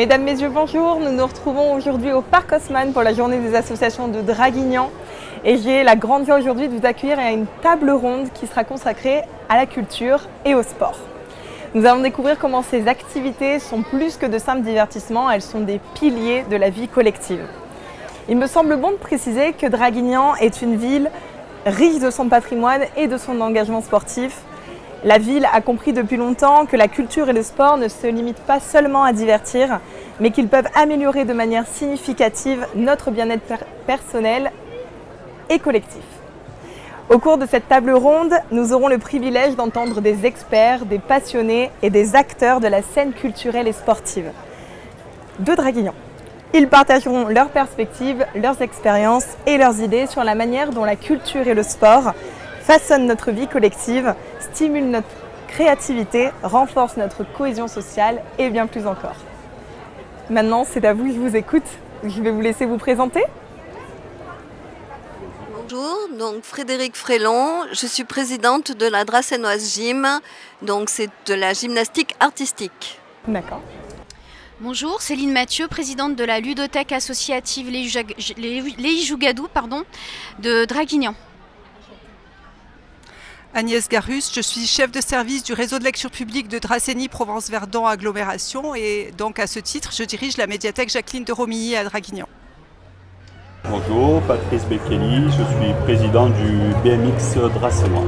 Mesdames, Messieurs, bonjour. Nous nous retrouvons aujourd'hui au Parc Haussmann pour la journée des associations de Draguignan. Et j'ai la grande joie aujourd'hui de vous accueillir à une table ronde qui sera consacrée à la culture et au sport. Nous allons découvrir comment ces activités sont plus que de simples divertissements, elles sont des piliers de la vie collective. Il me semble bon de préciser que Draguignan est une ville riche de son patrimoine et de son engagement sportif. La ville a compris depuis longtemps que la culture et le sport ne se limitent pas seulement à divertir, mais qu'ils peuvent améliorer de manière significative notre bien-être personnel et collectif. Au cours de cette table ronde, nous aurons le privilège d'entendre des experts, des passionnés et des acteurs de la scène culturelle et sportive de Draguignan. Ils partageront leurs perspectives, leurs expériences et leurs idées sur la manière dont la culture et le sport façonnent notre vie collective, stimulent notre créativité, renforcent notre cohésion sociale et bien plus encore. Maintenant, c'est à vous, je vous écoute. Je vais vous laisser vous présenter. Bonjour, donc Frédérique Frélon, je suis présidente de la Dracénoise Gym, donc c'est de la gymnastique artistique. D'accord. Bonjour, Céline Mathieu, présidente de la ludothèque associative Léijougadou de Draguignan. Agnès Garus, je suis chef de service du réseau de lecture publique de Dracénie Provence-Verdon Agglomération et donc à ce titre, je dirige la médiathèque Jacqueline de Romilly à Draguignan. Bonjour, Patrice Bekeli, je suis président du BMX Dracénois.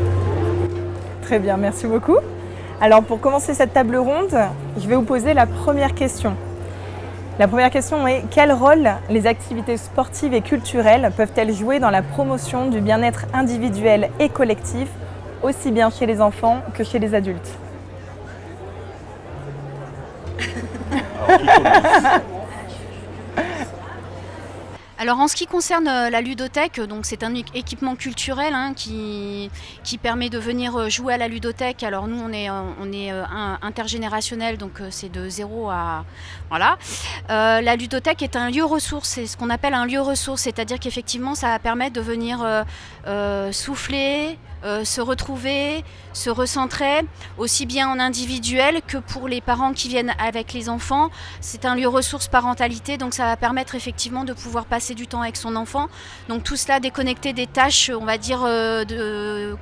Très bien, merci beaucoup. Alors pour commencer cette table ronde, je vais vous poser la première question. La première question est: quel rôle les activités sportives et culturelles peuvent-elles jouer dans la promotion du bien-être individuel et collectif, aussi bien chez les enfants que chez les adultes? Alors, qui commence ? Alors en ce qui concerne la ludothèque, donc c'est un équipement culturel qui permet de venir jouer à la ludothèque. Alors nous on est intergénérationnel, donc c'est de 0 à... Voilà. La ludothèque est un lieu ressource, c'est ce qu'on appelle un lieu ressource, c'est-à-dire qu'effectivement ça va permettre de venir souffler, se retrouver, se recentrer, aussi bien en individuel que pour les parents qui viennent avec les enfants. C'est un lieu ressource parentalité, donc ça va permettre effectivement de pouvoir passer du temps avec son enfant. Donc tout cela déconnecté des tâches, on va dire,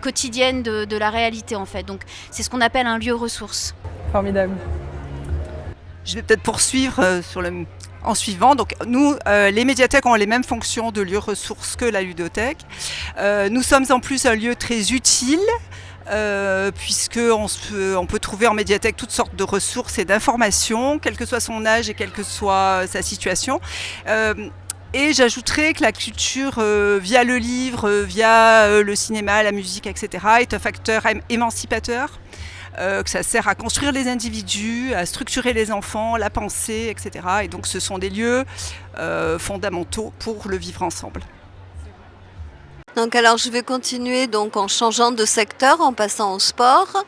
quotidiennes de la réalité en fait. Donc c'est ce qu'on appelle un lieu ressource. Formidable. Je vais peut-être poursuivre en suivant. Donc nous, les médiathèques ont les mêmes fonctions de lieu ressource que la ludothèque. Nous sommes en plus un lieu très utile, puisqu'on peut trouver en médiathèque toutes sortes de ressources et d'informations, quel que soit son âge et quelle que soit sa situation. Et j'ajouterais que la culture, via le livre, via le cinéma, la musique, etc., est un facteur émancipateur, que ça sert à construire les individus, à structurer les enfants, la pensée, etc. Et donc ce sont des lieux fondamentaux pour le vivre ensemble. Donc alors je vais continuer donc en changeant de secteur, en passant au sport.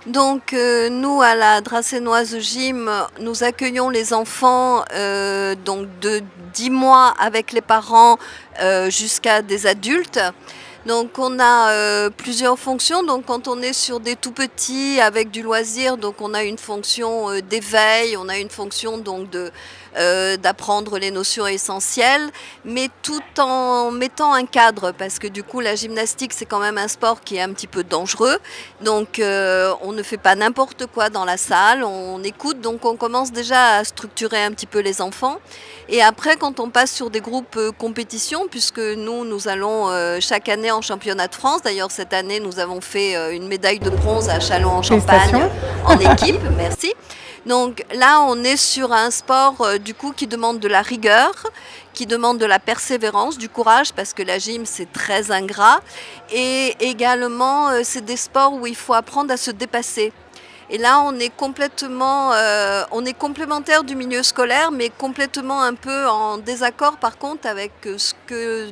Donc nous à la Dracénoise Gym, nous accueillons les enfants donc de 10 mois avec les parents jusqu'à des adultes. Donc on a plusieurs fonctions. Donc quand on est sur des tout petits avec du loisir, donc on a une fonction d'éveil, on a une fonction donc d'apprendre les notions essentielles, mais tout en mettant un cadre, parce que du coup la gymnastique c'est quand même un sport qui est un petit peu dangereux. Donc on ne fait pas n'importe quoi dans la salle, on écoute, donc on commence déjà à structurer un petit peu les enfants. Et après, quand on passe sur des groupes compétition, puisque nous allons chaque année en championnat de France. D'ailleurs, cette année, nous avons fait une médaille de bronze à Châlons-en-Champagne en équipe. Merci. Donc là, on est sur un sport du coup qui demande de la rigueur, qui demande de la persévérance, du courage, parce que la gym, c'est très ingrat. Et également, c'est des sports où il faut apprendre à se dépasser. Et là, on est complémentaire du milieu scolaire, mais complètement un peu en désaccord par contre avec ce que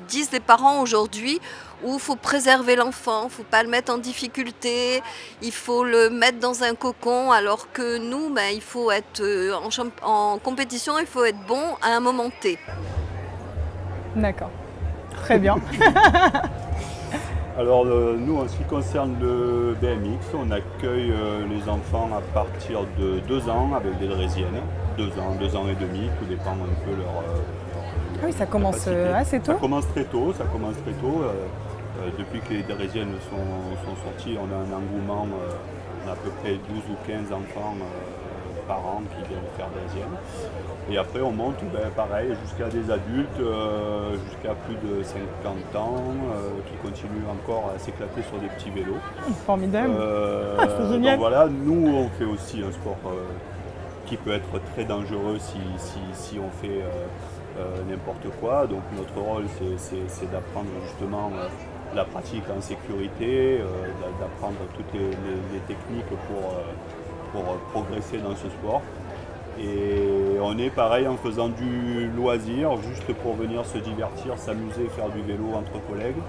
disent les parents aujourd'hui, où il faut préserver l'enfant, il ne faut pas le mettre en difficulté, il faut le mettre dans un cocon, alors que nous, il faut être en compétition, il faut être bon à un moment T. D'accord, très bien. Alors nous, en ce qui concerne le BMX, on accueille les enfants à partir de 2 ans avec des draisiennes. 2 ans et demi, tout dépend un peu Ah oui, ça commence capacité. assez Ça tôt. commence très tôt, depuis que les Drésiennes sont sortis, on a un engouement, on a à peu près 12 ou 15 enfants par an qui viennent faire Drésienne. Et après on monte, pareil, jusqu'à des adultes, jusqu'à plus de 50 ans, qui continuent encore à s'éclater sur des petits vélos. Formidable. C'est génial. Donc voilà, nous on fait aussi un sport qui peut être très dangereux si on fait n'importe quoi. Donc notre rôle c'est d'apprendre justement la pratique en sécurité, d'apprendre toutes les techniques pour progresser dans ce sport. Et on est pareil en faisant du loisir, juste pour venir se divertir, s'amuser, faire du vélo entre collègues.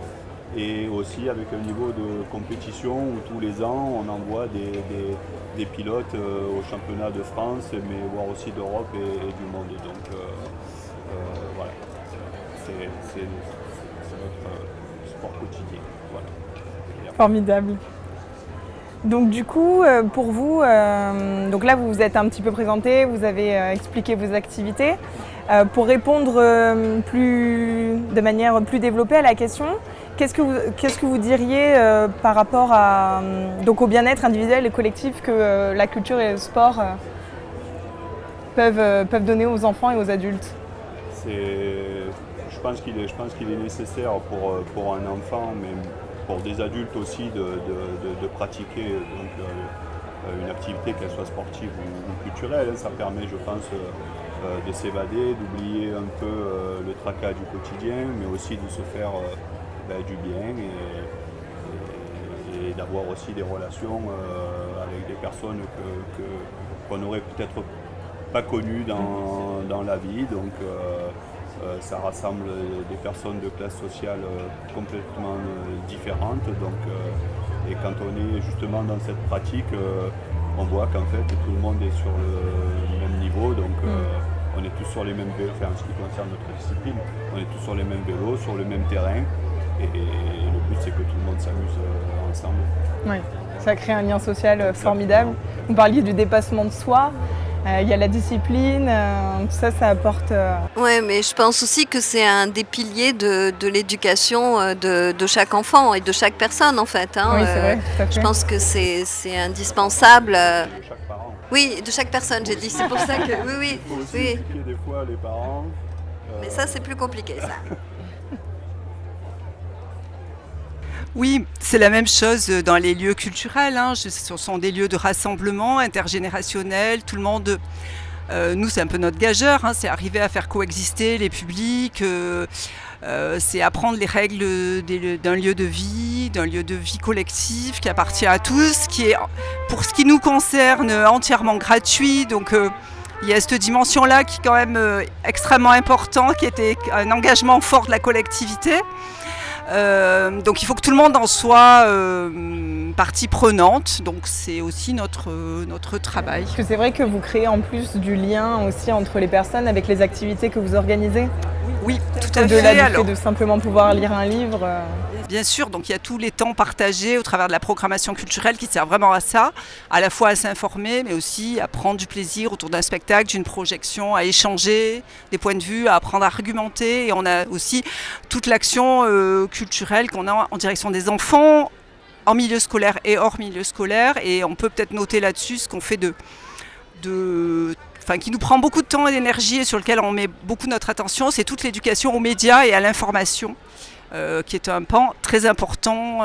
Et aussi avec un niveau de compétition où tous les ans on envoie des pilotes au championnat de France, mais voire aussi d'Europe et du monde. Donc voilà, c'est notre sport quotidien. Voilà. Formidable. Donc du coup, pour vous, donc là vous vous êtes un petit peu présenté, vous avez expliqué vos activités. Pour répondre de manière plus développée à la question, qu'est-ce que vous diriez par rapport donc au bien-être individuel et collectif que la culture et le sport peuvent donner aux enfants et aux adultes? Je pense qu'il est nécessaire pour un enfant, mais pour des adultes aussi, de pratiquer une activité, qu'elle soit sportive ou culturelle. Ça permet, je pense, de s'évader, d'oublier un peu le tracas du quotidien, mais aussi de se faire du bien et d'avoir aussi des relations avec des personnes qu'on n'aurait peut-être pas connues dans la vie. Donc ça rassemble des personnes de classes sociales complètement différentes. Donc, et quand on est justement dans cette pratique, on voit qu'en fait tout le monde est sur le même niveau. Donc on est tous sur les mêmes vélos, en ce qui concerne notre discipline, on est tous sur les mêmes vélos, sur le même terrain. Et le but c'est que tout le monde s'amuse ensemble. Oui, ça crée un lien social formidable. Vous parliez du dépassement de soi. Il y a la discipline, tout ça, ça apporte... Oui, mais je pense aussi que c'est un des piliers de l'éducation de chaque enfant et de chaque personne en fait. Hein. Oui, c'est vrai, tout à fait. Je pense que c'est indispensable. De chaque parent. Oui, de chaque personne, j'ai dit. C'est pour ça que... Oui, Il faut aussi oui. éduquer des fois les parents. Mais ça, c'est plus compliqué, ça. Oui, c'est la même chose dans les lieux culturels. Ce sont des lieux de rassemblement intergénérationnel. Tout le monde, nous, c'est un peu notre gageur. C'est arriver à faire coexister les publics. C'est apprendre les règles d'un lieu de vie collectif qui appartient à tous, qui est, pour ce qui nous concerne, entièrement gratuit. Donc, il y a cette dimension-là qui est quand même extrêmement importante, qui était un engagement fort de la collectivité. Donc il faut que tout le monde en soit partie prenante, donc c'est aussi notre travail. Parce que c'est vrai que vous créez en plus du lien aussi entre les personnes avec les activités que vous organisez. Oui, tout à fait. Au-delà du fait de simplement pouvoir lire un livre. Bien sûr, donc il y a tous les temps partagés au travers de la programmation culturelle qui sert vraiment à ça, à la fois à s'informer, mais aussi à prendre du plaisir autour d'un spectacle, d'une projection, à échanger des points de vue, à apprendre à argumenter. Et on a aussi toute l'action culturelle qu'on a en direction des enfants, en milieu scolaire et hors milieu scolaire. Et on peut peut-être noter là-dessus ce qu'on fait qui nous prend beaucoup de temps et d'énergie et sur lequel on met beaucoup notre attention, c'est toute l'éducation aux médias et à l'information. Qui est un pan très important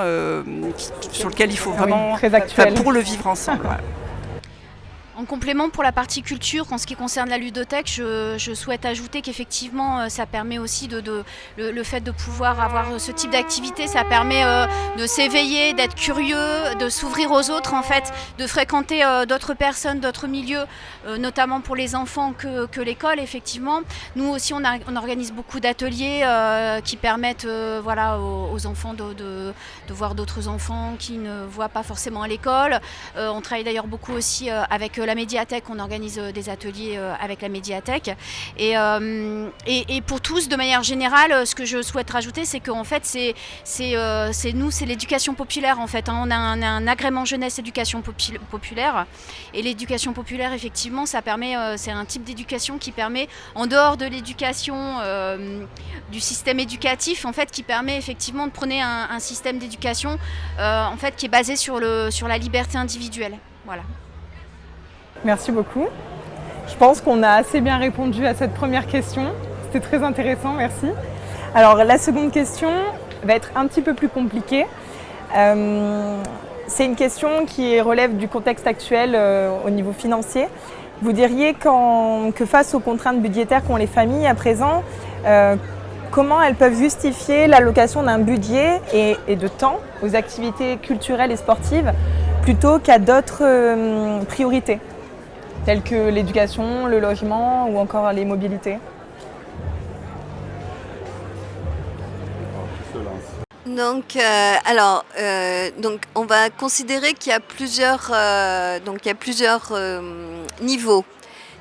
sur lequel il faut vraiment, très actuel. pour le vivre ensemble. Voilà. En complément pour la partie culture, en ce qui concerne la ludothèque, je souhaite ajouter qu'effectivement ça permet aussi le fait de pouvoir avoir ce type d'activité, ça permet de s'éveiller, d'être curieux, de s'ouvrir aux autres en fait, de fréquenter d'autres personnes, d'autres milieux, notamment pour les enfants que l'école effectivement. Nous aussi on organise beaucoup d'ateliers qui permettent aux enfants de voir d'autres enfants qui ne voient pas forcément à l'école. On travaille d'ailleurs beaucoup aussi avec la médiathèque, on organise des ateliers avec la médiathèque. Et pour tous, de manière générale, ce que je souhaite rajouter, c'est qu'en fait, c'est l'éducation populaire. En fait, hein. On a un agrément jeunesse éducation populaire. Et l'éducation populaire, effectivement, ça permet, c'est un type d'éducation qui permet, en dehors de l'éducation du système éducatif, en fait, qui permet effectivement de prôner un système d'éducation en fait, qui est basé sur la liberté individuelle. Voilà. Merci beaucoup. Je pense qu'on a assez bien répondu à cette première question. C'était très intéressant, merci. Alors la seconde question va être un petit peu plus compliquée. C'est une question qui relève du contexte actuel au niveau financier. Vous diriez que face aux contraintes budgétaires qu'ont les familles à présent, comment elles peuvent justifier l'allocation d'un budget et de temps aux activités culturelles et sportives plutôt qu'à d'autres priorités, telles que l'éducation, le logement ou encore les mobilités? Donc, donc on va considérer qu'il y a plusieurs niveaux.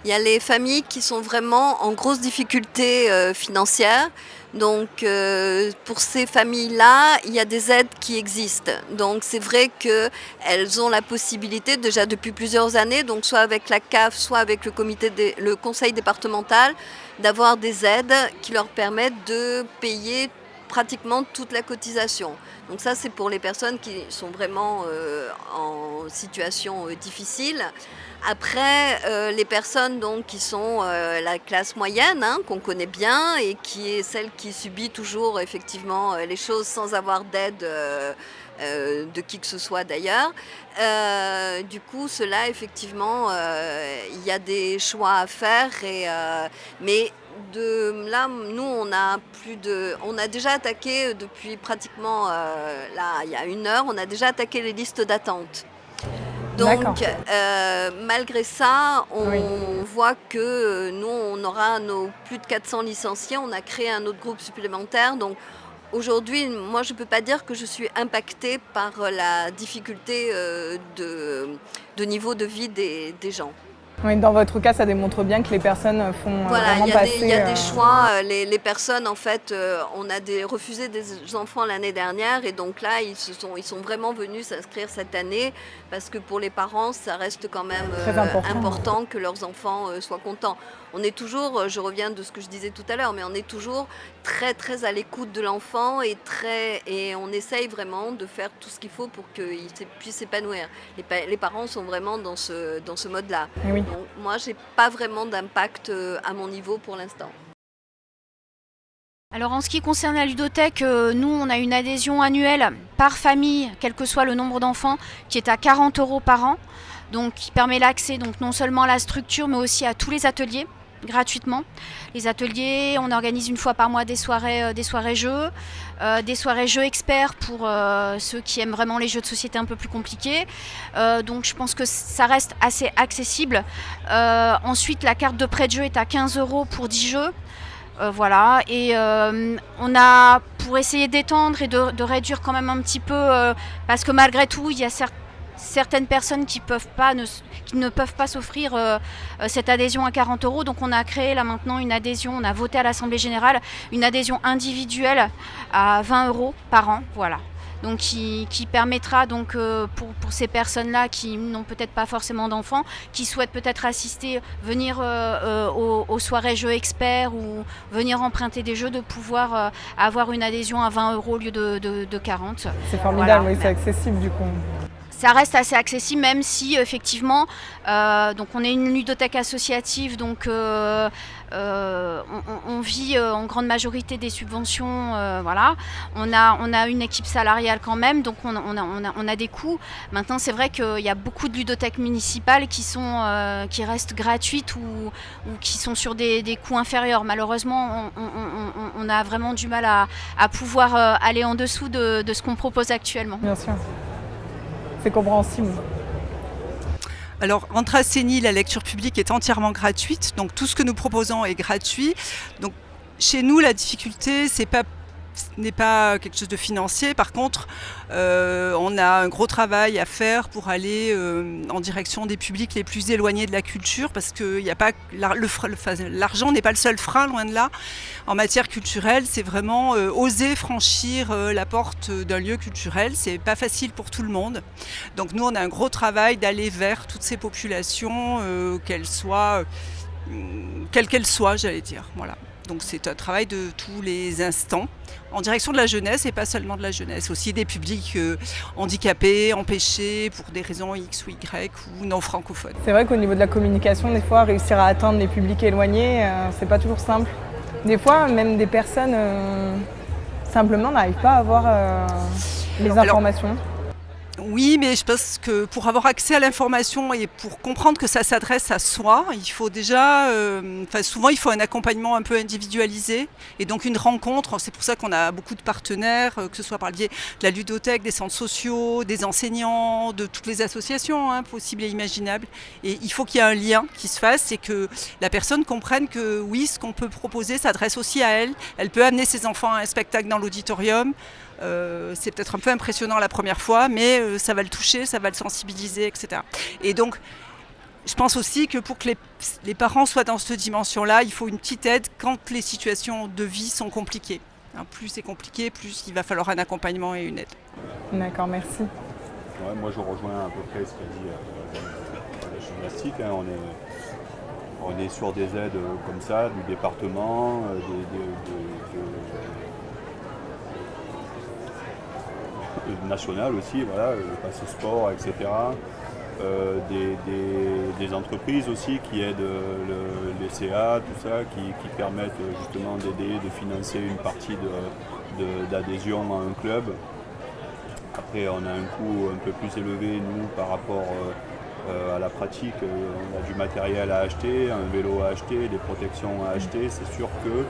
Il y a les familles qui sont vraiment en grosse difficulté financière. Donc, pour ces familles-là, il y a des aides qui existent. Donc, c'est vrai qu'elles ont la possibilité, déjà depuis plusieurs années, donc soit avec la CAF, soit avec le conseil départemental, d'avoir des aides qui leur permettent de payer pratiquement toute la cotisation. Donc ça, c'est pour les personnes qui sont vraiment en situation difficile. Après, les personnes donc, qui sont la classe moyenne, hein, qu'on connaît bien et qui est celle qui subit toujours effectivement les choses sans avoir d'aide de qui que ce soit d'ailleurs. Du coup, cela effectivement, il y a des choix à faire, mais là, nous, on a déjà attaqué depuis pratiquement, là, il y a 1 heure, on a déjà attaqué les listes d'attente. Donc, malgré ça, on voit que nous, on aura nos plus de 400 licenciés. On a créé un autre groupe supplémentaire. Donc, aujourd'hui, moi, je ne peux pas dire que je suis impactée par la difficulté de niveau de vie des gens. Oui, dans votre cas, ça démontre bien que les personnes font vraiment passer... Il y a des choix. Les personnes, en fait, on a refusé des enfants l'année dernière et donc là, ils sont vraiment venus s'inscrire cette année parce que pour les parents, ça reste quand même important que leurs enfants soient contents. On est toujours, je reviens de ce que je disais tout à l'heure, mais on est toujours très très à l'écoute de l'enfant et on essaye vraiment de faire tout ce qu'il faut pour qu'il puisse s'épanouir. Les parents sont vraiment dans ce mode-là. Oui. Donc, moi, j'ai pas vraiment d'impact à mon niveau pour l'instant. Alors en ce qui concerne la ludothèque, nous on a une adhésion annuelle par famille, quel que soit le nombre d'enfants, qui est à 40 € par an, donc qui permet l'accès donc non seulement à la structure mais aussi à tous les ateliers gratuitement. Les ateliers, on organise 1 fois par mois des soirées jeux, des soirées jeux experts pour ceux qui aiment vraiment les jeux de société un peu plus compliqués. Donc je pense que ça reste assez accessible. Ensuite, la carte de prêt de jeu est à 15 € pour 10 jeux. Voilà, et on a, pour essayer d'étendre et de réduire quand même un petit peu, parce que malgré tout, il y a certaines personnes qui ne peuvent pas s'offrir cette adhésion à 40 €. Donc on a créé là maintenant une adhésion, on a voté à l'Assemblée Générale une adhésion individuelle à 20 € par an. Voilà. Donc qui permettra donc pour ces personnes-là qui n'ont peut-être pas forcément d'enfants, qui souhaitent peut-être venir aux soirées jeux experts ou venir emprunter des jeux, de pouvoir avoir une adhésion à 20 € au lieu de 40. C'est formidable, voilà. Oui, c'est accessible du coup. Ça reste assez accessible, même si effectivement, donc on est une ludothèque associative, donc on vit en grande majorité des subventions, voilà. On a une équipe salariale quand même, donc on a des coûts. Maintenant, c'est vrai qu'il y a beaucoup de ludothèques municipales qui restent gratuites ou qui sont sur des coûts inférieurs. Malheureusement, on a vraiment du mal à pouvoir aller en dessous de ce qu'on propose actuellement. Bien sûr. C'est compréhensible. Alors, entre Assény, la lecture publique est entièrement gratuite, donc tout ce que nous proposons est gratuit. Donc, chez nous, la difficulté, c'est pas n'est pas quelque chose de financier. Par contre, on a un gros travail à faire pour aller en direction des publics les plus éloignés de la culture, parce que y a pas, l'argent n'est pas le seul frein, loin de là. En matière culturelle, c'est vraiment oser franchir la porte d'un lieu culturel. C'est pas facile pour tout le monde. Donc nous, on a un gros travail d'aller vers toutes ces populations, quelles qu'elles soient, j'allais dire. Voilà. Donc c'est un travail de tous les instants, en direction de la jeunesse, et pas seulement de la jeunesse, aussi des publics handicapés, empêchés pour des raisons X ou Y ou non francophones. C'est vrai qu'au niveau de la communication, des fois, réussir à atteindre les publics éloignés, c'est pas toujours simple. Des fois, même des personnes simplement n'arrivent pas à avoir les informations. Oui, mais je pense que pour avoir accès à l'information et pour comprendre que ça s'adresse à soi, il faut déjà, souvent il faut un accompagnement un peu individualisé et donc une rencontre. C'est pour ça qu'on a beaucoup de partenaires, que ce soit par le biais de la ludothèque, des centres sociaux, des enseignants, de toutes les associations possibles et imaginables. Et il faut qu'il y ait un lien qui se fasse et que la personne comprenne que oui, ce qu'on peut proposer s'adresse aussi à elle. Elle peut amener ses enfants à un spectacle dans l'auditorium. C'est peut-être un peu impressionnant la première fois, mais ça va le toucher, ça va le sensibiliser, etc. Et donc, je pense aussi que pour que les parents soient dans cette dimension-là, il faut une petite aide quand les situations de vie sont compliquées. Plus c'est compliqué, plus il va falloir un accompagnement et une aide. D'accord, merci. Ouais, moi, je rejoins à peu près ce qu'a dit la gymnastique. On est sur des aides comme ça, du département, national aussi, voilà, le passe sport, etc. Des entreprises aussi qui aident les CA, tout ça, qui permettent justement d'aider, de financer une partie d'adhésion à un club. Après, on a un coût un peu plus élevé, nous, par rapport à la pratique. On a du matériel à acheter, un vélo à acheter, des protections à acheter. C'est sûr que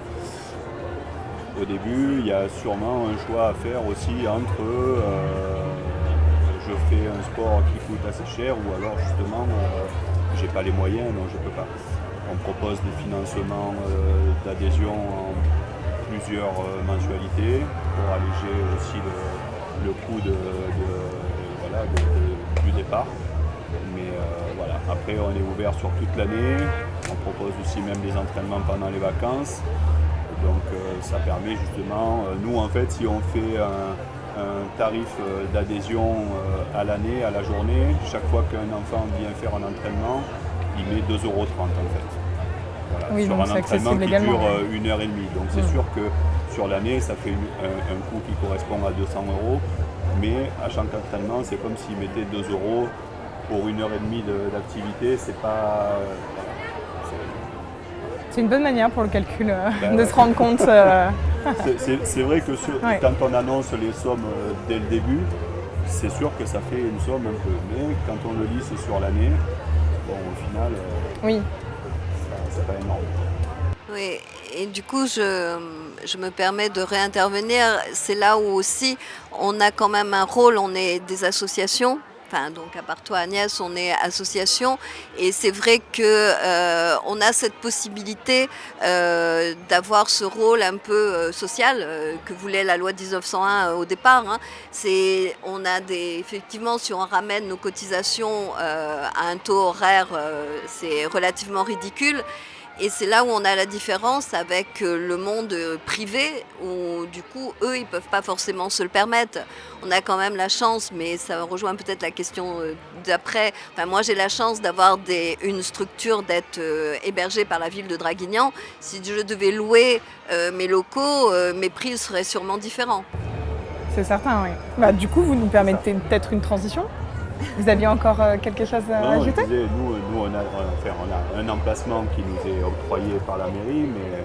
au début, il y a sûrement un choix à faire aussi entre je fais un sport qui coûte assez cher ou alors justement j'ai pas les moyens, donc je peux pas. On propose des financements d'adhésion en plusieurs mensualités pour alléger aussi le coût du départ. Mais voilà. Après, on est ouvert sur toute l'année. On propose aussi même des entraînements pendant les vacances. Donc ça permet justement, nous en fait, si on fait un tarif d'adhésion à l'année, à la journée, chaque fois qu'un enfant vient faire un entraînement, il met 2,30 € en fait. Voilà, oui, sur donc un entraînement qui dure ouais. 1h30. Donc c'est sûr que sur l'année, ça fait un coût qui correspond à 200 €. Mais à chaque entraînement, c'est comme s'il mettait 2 € pour 1h30 d'activité. C'est pas... C'est une bonne manière pour le calcul de se rendre compte. C'est vrai que quand on annonce les sommes dès le début, c'est sûr que ça fait une somme un peu. Mais quand on le lisse sur l'année, bon, au final, oui. C'est pas énorme. Oui, et du coup, je me permets de réintervenir. C'est là où aussi on a quand même un rôle, on est des associations. Enfin, donc à part toi Agnès, on est association et c'est vrai que on a cette possibilité d'avoir ce rôle un peu social que voulait la loi 1901 au départ. On a effectivement, si on ramène nos cotisations à un taux horaire, c'est relativement ridicule. Et c'est là où on a la différence avec le monde privé, où du coup, eux, ils ne peuvent pas forcément se le permettre. On a quand même la chance, mais ça rejoint peut-être la question d'après. Enfin, moi, j'ai la chance d'avoir une structure, d'être hébergée par la ville de Draguignan. Si je devais louer mes locaux, mes prix seraient sûrement différents. C'est certain, oui. Du coup, vous nous permettez peut-être une transition ? Vous aviez encore quelque chose à ajouter ? Nous, on a un emplacement qui nous est octroyé par la mairie, mais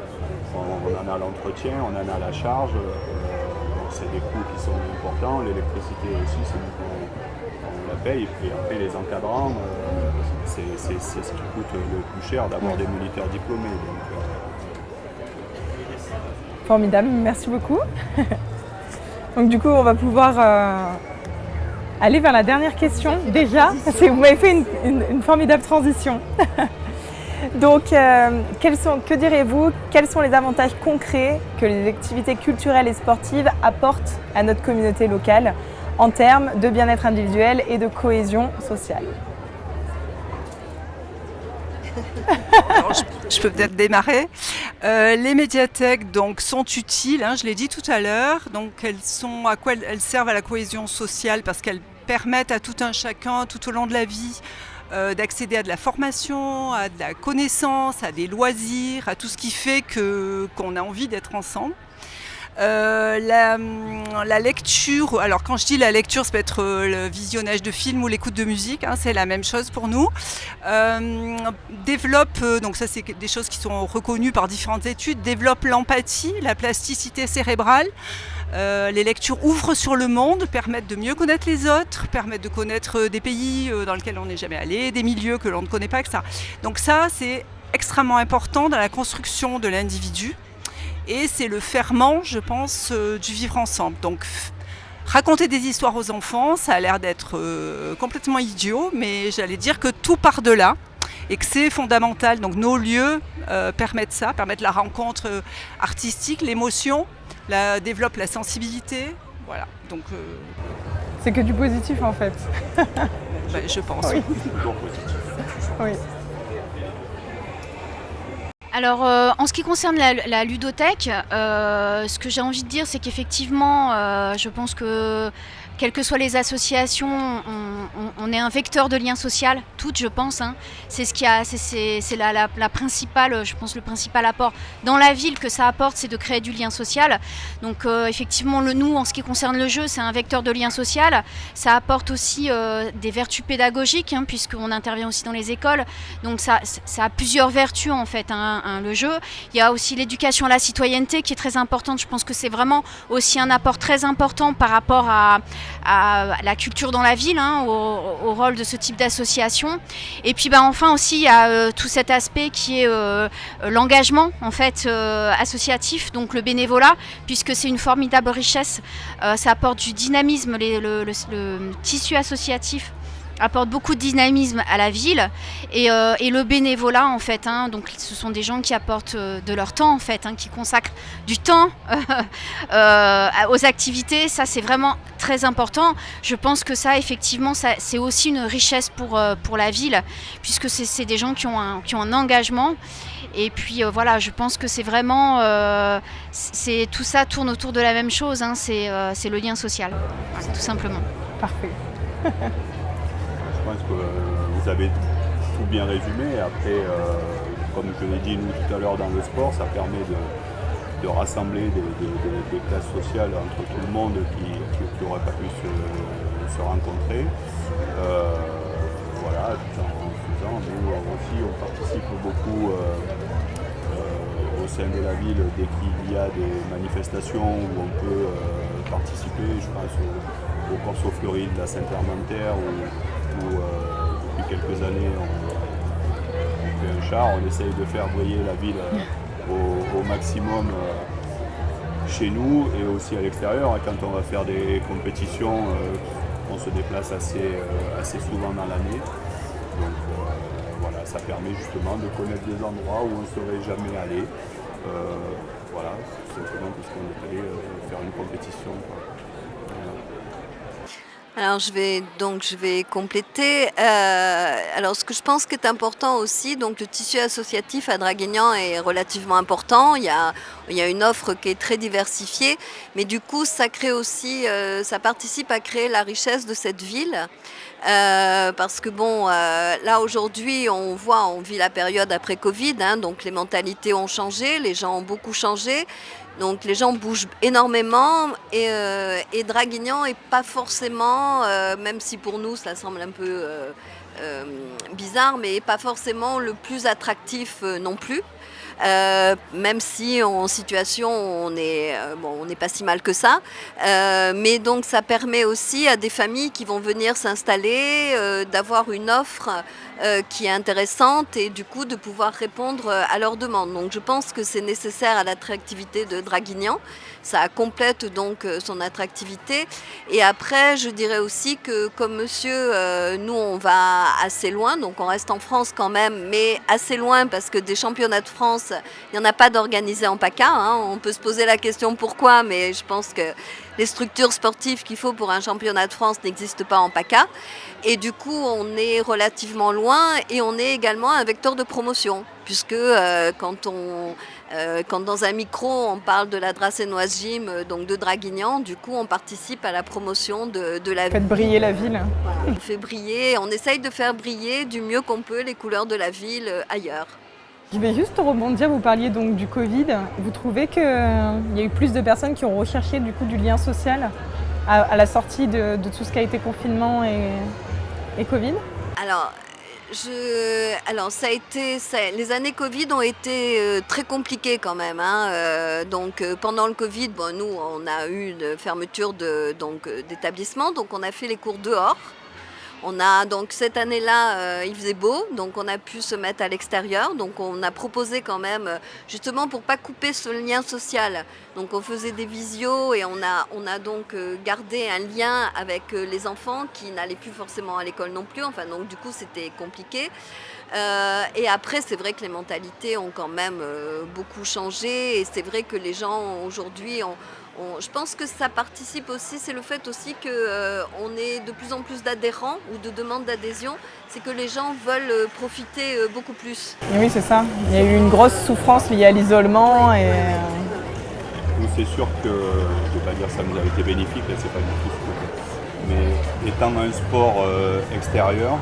on en a l'entretien, on en a la charge. Donc c'est des coûts qui sont importants. L'électricité aussi, c'est nous qu'on la paye. Et puis après, les encadrants, c'est ce qui coûte le plus cher d'avoir des moniteurs diplômés. Donc, Formidable, merci beaucoup. Donc du coup, on va pouvoir... aller vers la dernière question, déjà, parce que vous m'avez fait une formidable transition. Donc, que direz-vous? Quels sont les avantages concrets que les activités culturelles et sportives apportent à notre communauté locale en termes de bien-être individuel et de cohésion sociale? Alors, je peux peut-être démarrer. Les médiathèques donc, sont utiles, je l'ai dit tout à l'heure. Donc, elles servent à la cohésion sociale parce qu'elles permettent à tout un chacun, tout au long de la vie, d'accéder à de la formation, à de la connaissance, à des loisirs, à tout ce qui fait qu'on a envie d'être ensemble. La lecture, alors quand je dis la lecture, ça peut être le visionnage de films ou l'écoute de musique, c'est la même chose pour nous. Développe, donc ça c'est des choses qui sont reconnues par différentes études, développe l'empathie, la plasticité cérébrale. Les lectures ouvrent sur le monde, permettent de mieux connaître les autres, permettent de connaître des pays dans lesquels on n'est jamais allé, des milieux que l'on ne connaît pas, etc. Donc ça c'est extrêmement important dans la construction de l'individu. Et c'est le ferment, je pense, du vivre ensemble. Donc, raconter des histoires aux enfants, ça a l'air d'être complètement idiot, mais j'allais dire que tout part de là et que c'est fondamental. Donc, nos lieux permettent la rencontre artistique, l'émotion, développent la sensibilité. Voilà. Donc, c'est que du positif en fait. Je pense. Oui. Oui. Alors, en ce qui concerne la ludothèque, ce que j'ai envie de dire, c'est qu'effectivement, je pense que quelles que soient les associations, on est un vecteur de lien social, toutes, je pense. C'est la principale, je pense, le principal apport dans la ville que ça apporte, c'est de créer du lien social. Donc, effectivement, nous, en ce qui concerne le jeu, c'est un vecteur de lien social. Ça apporte aussi des vertus pédagogiques, puisqu'on intervient aussi dans les écoles. Donc, ça a plusieurs vertus, en fait, le jeu. Il y a aussi l'éducation à la citoyenneté qui est très importante. Je pense que c'est vraiment aussi un apport très important par rapport à la culture dans la ville, au rôle de ce type d'association. Et puis enfin aussi il y a tout cet aspect qui est l'engagement en fait associatif, donc le bénévolat, puisque c'est une formidable richesse. Ça apporte du dynamisme, le tissu associatif apporte beaucoup de dynamisme à la ville et le bénévolat en fait, donc ce sont des gens qui apportent de leur temps en fait, qui consacrent du temps aux activités. Ça c'est vraiment très important. Je pense que ça effectivement c'est aussi une richesse pour la ville, puisque c'est des gens qui ont un engagement. Et puis voilà, je pense que c'est vraiment tout ça tourne autour de la même chose, c'est le lien social, voilà, tout simplement. Parfait. Je pense que vous avez tout bien résumé. Après, comme je l'ai dit nous tout à l'heure dans le sport, ça permet de rassembler des classes sociales entre tout le monde qui n'auraient pas pu se rencontrer. Voilà, tout en faisant, nous aussi on participe beaucoup au sein de la ville dès qu'il y a des manifestations où on peut participer. Je pense aux courses aux fleuries de la Saint-Hermentaire où depuis quelques années on fait un char, on essaye de faire briller la ville au maximum chez nous et aussi à l'extérieur. Et quand on va faire des compétitions, on se déplace assez souvent dans l'année. Donc voilà, ça permet justement de connaître des endroits où on ne serait jamais allé. Voilà, simplement parce qu'on est allé faire une compétition. Alors je vais compléter. Alors ce que je pense qui est important aussi, donc le tissu associatif à Draguignan est relativement important. Il y a une offre qui est très diversifiée, mais du coup ça crée aussi, ça participe à créer la richesse de cette ville. Parce que là aujourd'hui on vit la période après Covid, donc les mentalités ont changé, les gens ont beaucoup changé. Donc les gens bougent énormément et Draguignan n'est pas forcément, même si pour nous ça semble un peu bizarre, mais pas forcément le plus attractif non plus. Même si en situation on n'est pas si mal que ça, mais donc ça permet aussi à des familles qui vont venir s'installer d'avoir une offre qui est intéressante et du coup de pouvoir répondre à leurs demandes. Donc je pense que c'est nécessaire à l'attractivité de Draguignan. Ça complète donc son attractivité. Et après, je dirais aussi que comme monsieur, nous on va assez loin, donc on reste en France quand même, mais assez loin parce que des championnats de France, il n'y en a pas d'organisés en PACA. Hein. On peut se poser la question pourquoi, mais je pense que les structures sportives qu'il faut pour un championnat de France n'existent pas en PACA. Et du coup, on est relativement loin et on est également un vecteur de promotion, puisque quand dans un micro, on parle de la Dracénoise Gym, donc de Draguignan, du coup, on participe à la promotion de la ville. Faites briller la ville. On fait briller, on essaye de faire briller du mieux qu'on peut les couleurs de la ville ailleurs. Je vais juste rebondir, vous parliez donc du Covid. Vous trouvez qu'il y a eu plus de personnes qui ont recherché du coup du lien social à la sortie de tout ce qui a été confinement et Covid? Alors, les années Covid ont été très compliquées quand même. Hein. Donc pendant le Covid, nous on a eu une fermeture d'établissement, donc on a fait les cours dehors. Donc cette année-là, il faisait beau, donc on a pu se mettre à l'extérieur. Donc on a proposé quand même, justement pour pas couper ce lien social. Donc on faisait des visios et on a donc gardé un lien avec les enfants qui n'allaient plus forcément à l'école non plus. Enfin donc du coup c'était compliqué. Et après c'est vrai que les mentalités ont quand même beaucoup changé et c'est vrai que les gens aujourd'hui je pense que ça participe aussi, c'est le fait aussi qu'on ait de plus en plus d'adhérents ou de demandes d'adhésion, c'est que les gens veulent profiter beaucoup plus. Et oui, c'est ça. Il y a eu une grosse souffrance liée à l'isolement et... Nous, c'est sûr que, je ne vais pas dire que ça nous a été bénéfique, c'est pas du tout ce que... Mais étant un sport extérieur,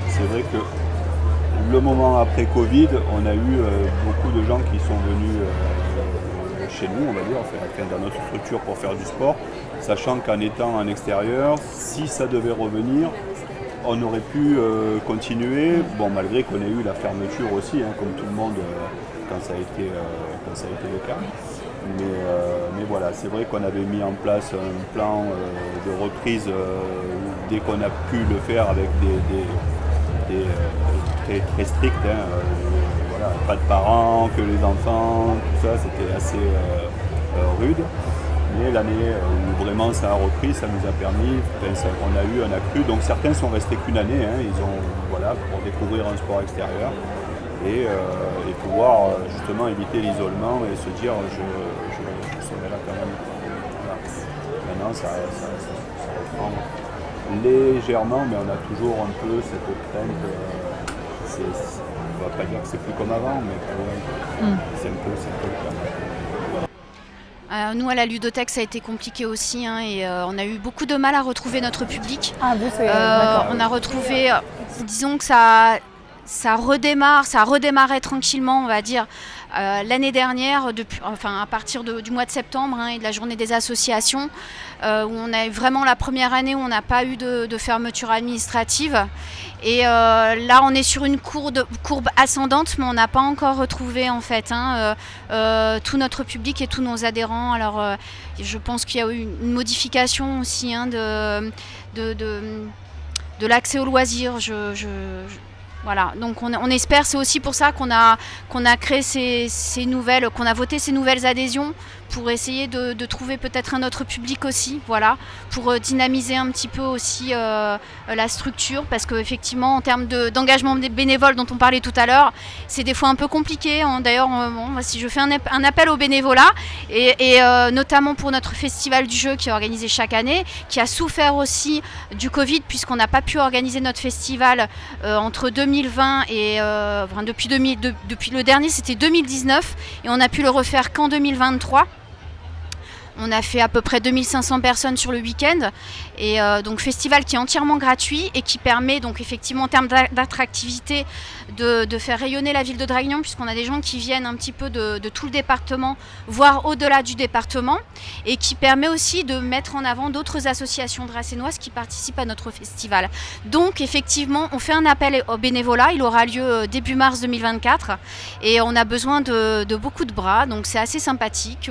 c'est vrai que le moment après Covid, on a eu beaucoup de gens qui sont venus chez nous, on va dire, dans notre structure pour faire du sport, sachant qu'en étant en extérieur, si ça devait revenir, on aurait pu continuer, malgré qu'on ait eu la fermeture aussi, hein, comme tout le monde, quand ça a été le cas. Mais voilà, c'est vrai qu'on avait mis en place un plan de reprise dès qu'on a pu le faire avec des très, très stricts. Hein, voilà, pas de parents, que les enfants, tout ça, c'était assez rude. Mais l'année où vraiment ça a repris, ça nous a permis, on a eu un accru. Donc certains sont restés qu'une année, hein, pour découvrir un sport extérieur et pouvoir justement éviter l'isolement et se dire je serai là quand même. Voilà. Maintenant ça reprend légèrement, mais on a toujours un peu cette crainte. On ne va pas dire que c'est plus comme avant, mais c'est un peu le cas. Nous, à la ludothèque, ça a été compliqué aussi hein, et on a eu beaucoup de mal à retrouver notre public. Ah, vous, c'est... d'accord. On a retrouvé, disons que ça redémarrait tranquillement, on va dire, l'année dernière, à partir du mois de septembre hein, et de la journée des associations, où on a eu vraiment la première année où on n'a pas eu de fermeture administrative. Et là, on est sur une courbe ascendante, mais on n'a pas encore retrouvé en fait tout notre public et tous nos adhérents. Alors, je pense qu'il y a eu une modification aussi hein, de l'accès aux loisirs. Voilà, donc on espère, c'est aussi pour ça qu'on a créé ces nouvelles, qu'on a voté ces nouvelles adhésions pour essayer de trouver peut-être un autre public aussi, voilà, pour dynamiser un petit peu aussi la structure, parce qu'effectivement en termes d'engagement des bénévoles dont on parlait tout à l'heure, c'est des fois un peu compliqué. D'ailleurs, si je fais un appel au bénévolat, et notamment pour notre festival du jeu qui est organisé chaque année, qui a souffert aussi du Covid, puisqu'on n'a pas pu organiser notre festival entre 2020 et depuis le dernier c'était 2019 et on a pu le refaire qu'en 2023. On a fait à peu près 2500 personnes sur le week-end et donc festival qui est entièrement gratuit et qui permet donc effectivement en termes d'attractivité de faire rayonner la ville de Draguignan, puisqu'on a des gens qui viennent un petit peu de tout le département, voire au-delà du département, et qui permet aussi de mettre en avant d'autres associations dracénoises qui participent à notre festival. Donc effectivement, on fait un appel au bénévolat, il aura lieu début mars 2024 et on a besoin de beaucoup de bras, donc c'est assez sympathique.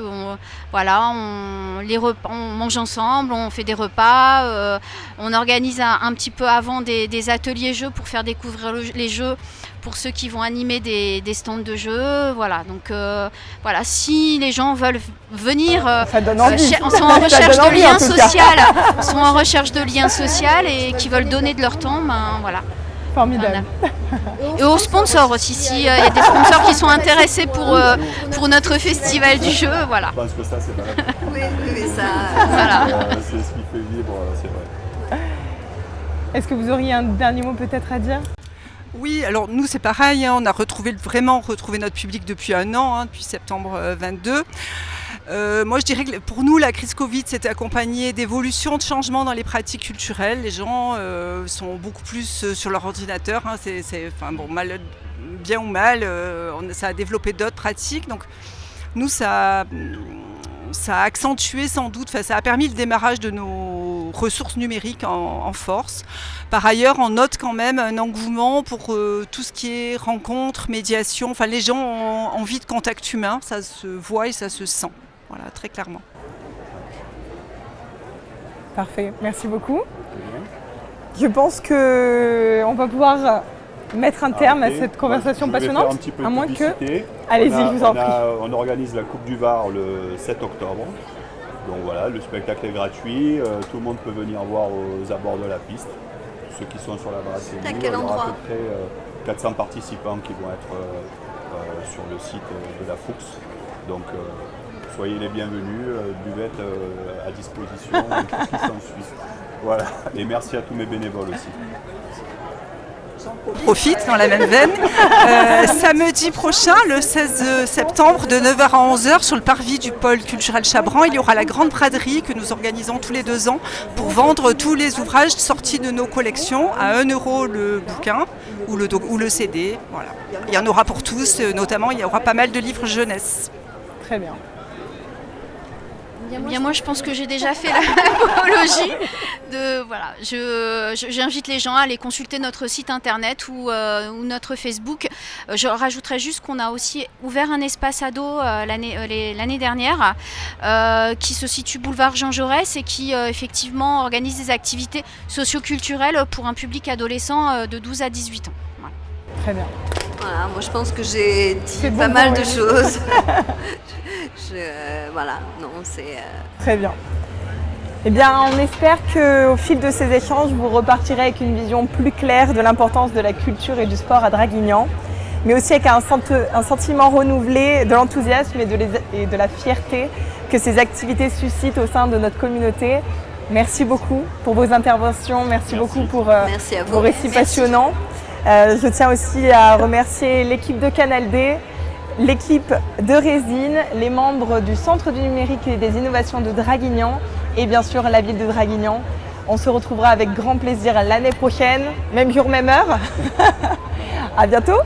on mange ensemble, on fait des repas, on organise un petit peu avant des ateliers jeux pour faire découvrir les jeux pour ceux qui vont animer des stands de jeux. Voilà, donc voilà, si les gens veulent venir, Ça donne envie. sont en recherche donne de envie, liens en tout cas. sociaux, sont en recherche de liens sociaux et qui veulent donner de leur temps, ben voilà. Formidable. Et aux sponsors aussi, s'il y a des sponsors qui sont intéressés pour notre festival du jeu, voilà. Je pense que ça, c'est vrai. Oui, ça. Voilà. C'est ce qui fait vivre, c'est vrai. Est-ce que vous auriez un dernier mot peut-être à dire? Oui, alors nous c'est pareil, hein, on a vraiment retrouvé notre public depuis un an, hein, depuis septembre 22. Moi je dirais que pour nous la crise Covid s'était accompagnée d'évolutions, de changements dans les pratiques culturelles. Les gens sont beaucoup plus sur leur ordinateur, hein, bien ou mal, ça a développé d'autres pratiques. Donc nous ça a accentué sans doute, ça a permis le démarrage de nos ressources numériques en force. Par ailleurs, on note quand même un engouement pour tout ce qui est rencontres, médiation. Enfin, les gens ont envie de contact humain, ça se voit et ça se sent. Voilà, très clairement. Parfait, merci beaucoup. Je pense qu'on va pouvoir mettre un terme à cette conversation passionnante. Un petit peu à moins que. publicité. Allez-y, je vous en prie. On organise la Coupe du Var le 7 octobre. Donc voilà, le spectacle est gratuit. Tout le monde peut venir voir aux abords de la piste. Ceux qui sont sur la brasserie. À quel Il y aura endroit? à peu près 400 participants qui vont être sur le site de la Fuchs. Donc soyez les bienvenus, buvette à disposition, et tout ce qui s'ensuit. Voilà, et merci à tous mes bénévoles aussi. Profite dans la même veine. Samedi prochain, le 16 septembre, de 9h à 11h, sur le parvis du pôle culturel Chabran, il y aura la grande braderie que nous organisons tous les 2 ans pour vendre tous les ouvrages sortis de nos collections à 1 € le bouquin ou le CD. Voilà. Il y en aura pour tous, notamment il y aura pas mal de livres jeunesse. Très bien. Eh bien, moi, je pense que j'ai déjà fait l'apologie. Voilà, j'invite les gens à aller consulter notre site internet ou notre Facebook. Je rajouterais juste qu'on a aussi ouvert un espace ado l'année dernière qui se situe boulevard Jean Jaurès et qui effectivement organise des activités socio-culturelles pour un public adolescent de 12 à 18 ans. Voilà. Très bien. Voilà, moi je pense que j'ai dit bon, pas mal de oui. choses. Voilà, non, c'est... Très bien. Eh bien, on espère qu'au fil de ces échanges, vous repartirez avec une vision plus claire de l'importance de la culture et du sport à Draguignan, mais aussi avec un sentiment renouvelé de l'enthousiasme et de la fierté que ces activités suscitent au sein de notre communauté. Merci beaucoup pour vos interventions, merci beaucoup pour Merci à vous. vos récits passionnants. Je tiens aussi à remercier l'équipe de Canal D, l'équipe de Résine, les membres du Centre du numérique et des innovations de Draguignan et bien sûr la ville de Draguignan. On se retrouvera avec grand plaisir l'année prochaine, même jour, même heure. À bientôt.